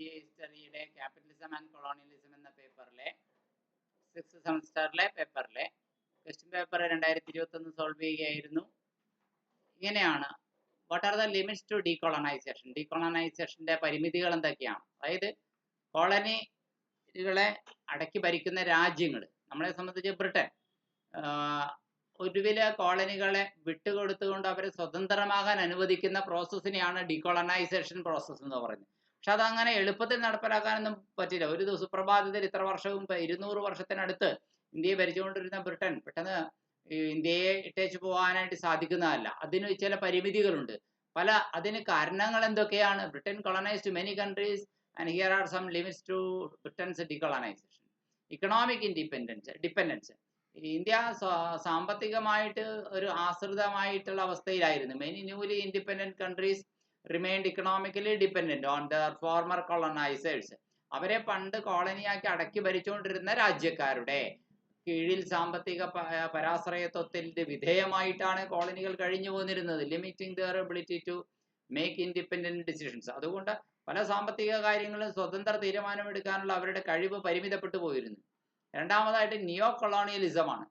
ഹിസ്റ്ററിയുടെ capitalism and colonialism എന്ന പേപ്പറിലെ 6th സെമസ്റ്ററിലെ പേപ്പറിലെ ക്വസ്റ്റ്യൻ പേപ്പർ 2021 സോൾവ് ചെയ്യുകയായിരുന്നു. ഇങ്ങനെയാണ്, what are the limits to decolonisation? ഡീകോളനൈസേഷന്റെ പരിമിതികൾ എന്തൊക്കെയാണ്? അതായത് കോളനികളെ അടക്കി ഭരിക്കുന്ന രാജ്യങ്ങൾ, നമ്മളെ സംബന്ധിച്ച് ബ്രിട്ടൻ ഒടുവിലെ കോളനികളെ വിട്ടുകൊടുത്തുകൊണ്ട് അവരെ സ്വതന്ത്രമാകാൻ അനുവദിക്കുന്ന പ്രോസസ്സിനെയാണ് ഡീകോളനൈസേഷൻ പ്രോസസ്സ് എന്ന് പറയുന്നത്. പക്ഷെ അതങ്ങനെ എളുപ്പത്തിൽ നടപ്പിലാക്കാനൊന്നും പറ്റില്ല. ഒരു സുപ്രഭാതത്തിൽ ഇത്ര വർഷവും 200 വർഷത്തിനടുത്ത് ഇന്ത്യയെ ഭരിച്ചുകൊണ്ടിരുന്ന ബ്രിട്ടൻ പെട്ടെന്ന് ഇന്ത്യയെ ഇട്ടേച്ച് പോകാനായിട്ട് സാധിക്കുന്നതല്ല. അതിന് ചില പരിമിതികളുണ്ട്. അതിന് കാരണങ്ങൾ എന്തൊക്കെയാണ്? Britain colonised many countries and here are some limits to Britain's decolonisation. Economic dependence. India സാമ്പത്തികമായിട്ട് ഒരു ആശ്രിതമായിട്ടുള്ള അവസ്ഥയിലായിരുന്നു. Many newly independent countries remained economically dependent on their former colonisers. അവരെ പണ്ട് കോളനിയാക്കി അടക്കി ഭരിച്ചുകൊണ്ടിരുന്ന രാജ്യക്കാരുടെ കീഴിൽ സാമ്പത്തിക പരാശ്രയത്വത്തിന് വിധേയമായിട്ടാണ് കോളനികൾ കഴിഞ്ഞു പോന്നിരുന്നത്. Limiting their ability to make independent decisions. അതുകൊണ്ട് പല സാമ്പത്തിക കാര്യങ്ങളും സ്വതന്ത്ര തീരുമാനമെടുക്കാനുള്ള അവരുടെ കഴിവ് പരിമിതപ്പെട്ടു പോയിരുന്നു. രണ്ടാമതായിട്ട് നിയോ കൊളോണിയലിസമാണ്.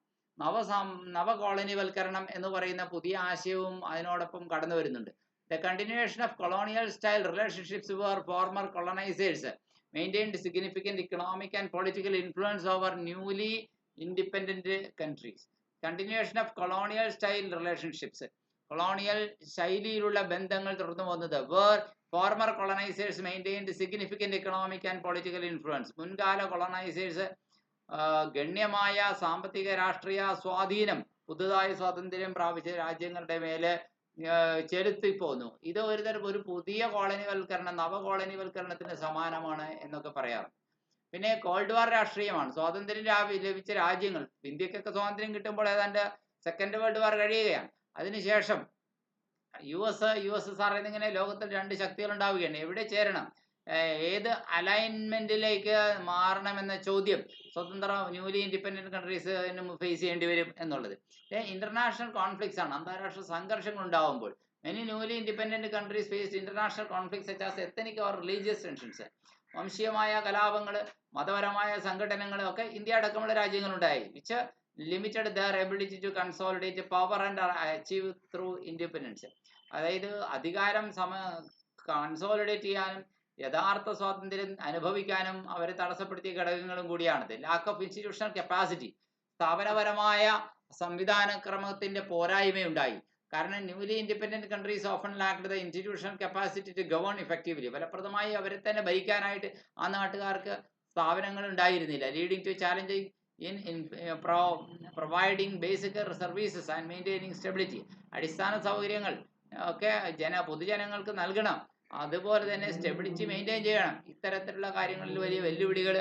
നവ കോളനിവൽക്കരണം എന്ന് പറയുന്ന പുതിയ ആശയവും അതിനോടൊപ്പം കടന്നു വരുന്നുണ്ട്. The continuation of colonial style relationships were former colonizers maintained significant economic and political influence over newly independent countries. Continuation of colonial style relationships. Colonial ശൈലിയിലുള്ള ബന്ധങ്ങൾ തുടർന്നു വന്നത് were former colonizers maintained significant economic and political influence. മുൻകാല കൊളോണൈസേഴ്സ് ഗണ്യമായ സാമ്പത്തിക രാഷ്ട്രീയ സ്വാധീനം പുതുതായി സ്വാതന്ത്ര്യം പ്രാപിച്ച രാജ്യങ്ങളുടെ മേലെ ചെലുത്തിപ്പോന്നു. ഇത് ഒരു പുതിയ കോളനിവൽക്കരണം, നവകോളനിവൽക്കരണത്തിന് സമാനമാണ് എന്നൊക്കെ പറയാറ്. പിന്നെ കോൾഡ് വാർ രാഷ്ട്രീയമാണ്. സ്വാതന്ത്ര്യം ലഭിച്ച രാജ്യങ്ങൾ, ഇന്ത്യക്കൊക്കെ സ്വാതന്ത്ര്യം കിട്ടുമ്പോൾ ഏതാണ്ട് സെക്കൻഡ് വേൾഡ് വാർ കഴിയുകയാണ്. അതിനുശേഷം USSR എന്നിങ്ങനെ ലോകത്തിൽ 2 ശക്തികൾ ഉണ്ടാവുകയാണ്. എവിടെ ചേരണം, ഏത് അലൈൻമെന്റിലേക്ക് മാറണമെന്ന ചോദ്യം സ്വതന്ത്ര ന്യൂലി ഇൻഡിപെൻഡന്റ് കൺട്രീസ് ഫേസ് ചെയ്യേണ്ടി വരും എന്നുള്ളത്. ഇന്റർനാഷണൽ കോൺഫ്ലിക്ട്സ് ആണ്. അന്താരാഷ്ട്ര സംഘർഷങ്ങൾ ഉണ്ടാവുമ്പോൾ many newly independent countries faced international conflicts such as ethnic or religious tensions. വംശീയമായ കലാപങ്ങൾ, മതപരമായ സംഘടനകൾ ഒക്കെ ഇന്ത്യ അടക്കമുള്ള രാജ്യങ്ങളുണ്ടായി. Which limited their ability to consolidate power and achieve through independence. അതായത് അധികാരം കൺസോളിഡേറ്റ് ചെയ്യാനും യഥാർത്ഥ സ്വാതന്ത്ര്യം അനുഭവിക്കാനും അവരെ തടസ്സപ്പെടുത്തിയ ഘടകങ്ങളും കൂടിയാണിത്. Lack of institutional capacity. സ്ഥാപനപരമായ സംവിധാനക്രമത്തിന്റെ പോരായ്മയുണ്ടായി. കാരണം newly independent countries often lacked the institutional capacity to govern effectively. ഫലപ്രദമായി അവരെ തന്നെ ഭരിക്കാനായിട്ട് ആ നാട്ടുകാർക്ക് സ്ഥാപനങ്ങൾ ഉണ്ടായിരുന്നില്ല. Leading to challenging in providing basic services and maintaining stability. അടിസ്ഥാന സൗകര്യങ്ങൾ ഒക്കെ പൊതുജനങ്ങൾക്ക് നൽകണം, അതുപോലെ തന്നെ സ്റ്റെബിലിറ്റി മെയിൻറ്റെയിൻ ചെയ്യണം. ഇത്തരത്തിലുള്ള കാര്യങ്ങളിൽ വലിയ വെല്ലുവിളികൾ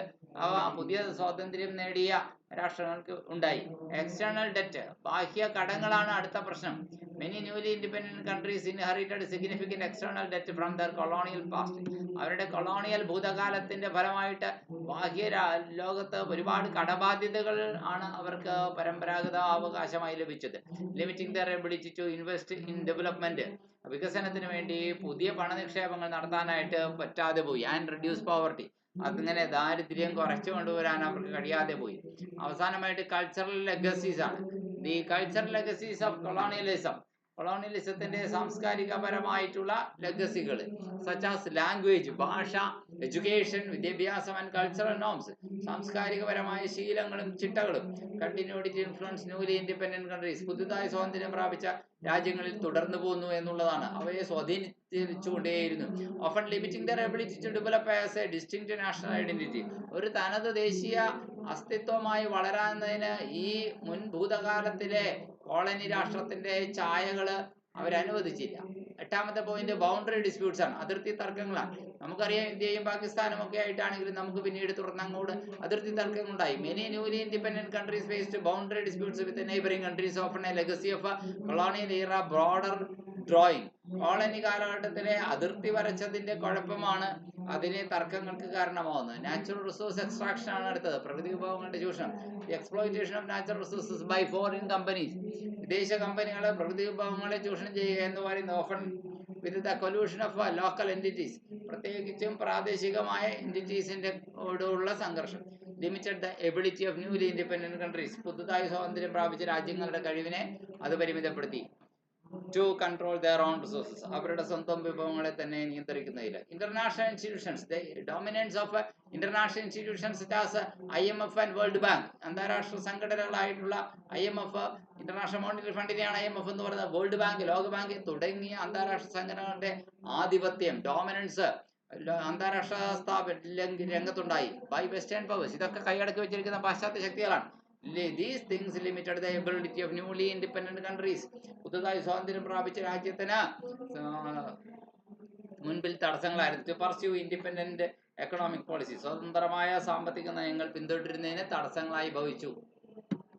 പുതിയ സ്വാതന്ത്ര്യം നേടിയ രാഷ്ട്രങ്ങൾക്ക് ഉണ്ടായി. എക്സ്റ്റേണൽ ഡെറ്റ്, ബാഹ്യ കടങ്ങളാണ് അടുത്ത പ്രശ്നം. Many newly independent countries inherited significant external debt from there colonial past. അവരുടെ കൊളോണിയൽ ഭൂതകാലത്തിന്റെ ഫലമായിട്ട് ബാഹ്യ ലോകത്ത് ഒരുപാട് കടബാധ്യതകൾ ആണ് അവർക്ക് പരമ്പരാഗത അവകാശമായി ലഭിച്ചത്. Limiting their ability to invest in development. വികസനത്തിന് വേണ്ടി പുതിയ പണനിക്ഷേപങ്ങൾ നടത്താനായിട്ട് പറ്റാതെ പോയി. And reduce poverty. അതിങ്ങനെ ദാരിദ്ര്യം കുറച്ചു കൊണ്ടുവരാൻ അവർക്ക് കഴിയാതെ പോയി. അവസാനമായിട്ട് കൾച്ചറൽ ലെഗസീസ് ആണ്. ദി കൾച്ചറൽ ലെഗസീസ് ഓഫ് കൊളോണിയലിസത്തിന്റെ സാംസ്കാരികപരമായിട്ടുള്ള ലെഗസികൾ സച്ച് ആസ് ലാംഗ്വേജ്, ഭാഷ, എഡ്യൂക്കേഷൻ, വിദ്യാഭ്യാസം ആൻഡ് കൾച്ചറൽ നോംസ്. സാംസ്കാരികപരമായ ശീലങ്ങളും ചിട്ടകളും continued to influence newly independent countries. പുതുതായി സ്വാതന്ത്ര്യം പ്രാപിച്ച രാജ്യങ്ങളിൽ തുടർന്നു പോകുന്നു എന്നുള്ളതാണ്. അവയെ സ്വാധീനിച്ചുകൊണ്ടേയിരുന്നു. Often limiting their ability to develop as a distinct national identity. ഒരു തനത് ദേശീയ അസ്തിത്വമായി വളരാന്നതിന് ഈ മുൻ ഭൂതകാലത്തിലെ കോളനി രാഷ്ട്രത്തിന്റെ ഛായകള് അവരനുവദിച്ചില്ല. 8ാമത്തെ പോയിന്റ് ബൗണ്ടറി ഡിസ്പ്യൂട്ട്സ് ആണ്. അതിർത്തി തർക്കങ്ങളാണ്. നമുക്കറിയാം, ഇന്ത്യയും പാകിസ്ഥാനും ഒക്കെ ആയിട്ടാണെങ്കിലും നമുക്ക് പിന്നീട് തുടർന്നങ്ങോട്ട് അതിർത്തി തർക്കങ്ങളുണ്ടായി. Many newly independent countries faced boundary disputes with neighbouring countries often a legacy of colonial era border drawing. Colony കാലഘട്ടത്തിലെ അതിർത്തി വരച്ചതിന്റെ കുഴപ്പമാണ് അതിലെ തർക്കങ്ങൾക്ക് കാരണമാവുന്നത്. നാച്ചുറൽ റിസോഴ്സ് എക്സ്ട്രാക്ഷൻ ആണ് അടുത്തത്. പ്രകൃതി വിഭവങ്ങളുടെ ചൂഷണം. Exploitation of natural resources by foreign companies. വിദേശ കമ്പനികളെ പ്രകൃതി വിഭവങ്ങളെ ചൂഷണം ചെയ്യുക എന്ന് പറയുന്നത് often with the collusion of local entities, പ്രത്യേകിച്ചും പ്രാദേശികമായ എൻറ്റിറ്റീസിന്റെ ഓടുള്ള സംഘർഷം. Limited the ability of newly independent countries, പുതുതായി സ്വാതന്ത്ര്യം പ്രാപിച്ച രാജ്യങ്ങളുടെ കഴിവിനെ അത് പരിമിതപ്പെടുത്തി. To control their own resources, അവരുടെ സ്വന്തം വിഭവങ്ങളെ തന്നെ നിയന്ത്രിക്കുന്നതില്ല. International institutions, the dominance of international institutions as IMF and World Bank, അന്താരാഷ്ട്ര സംഘടനകളായിട്ടുള്ള IMF, ഇന്റർനാഷണൽ മോണിറ്ററി ഫണ്ടിനെയാണ് IMF എന്ന് പറയുന്നത്, വേൾഡ് ബാങ്ക്, ലോകബാങ്ക് തുടങ്ങിയ അന്താരാഷ്ട്ര സംഘടനകളുടെ ആധിപത്യം, ഡോമിനൻസ് അന്താരാഷ്ട്ര രംഗത്തുണ്ടായി. ബൈ വെസ്റ്റേൺ പവേഴ്സ്, ഇതൊക്കെ കൈയടക്കി വെച്ചിരിക്കുന്ന പാശ്ചാത്യ ശക്തികളാണ്. These things limited the ability of newly independent countries, പുതുതായി സ്വാതന്ത്ര്യം പ്രാപിച്ച രാജ്യത്തിന് മുൻപിൽ തടസ്സങ്ങളായിരുന്നു. To pursue independent economic policy, സ്വതന്ത്രമായ സാമ്പത്തിക നയങ്ങൾ പിന്തുടരുന്നതിന് തടസ്സങ്ങളായി ഭവിച്ചു.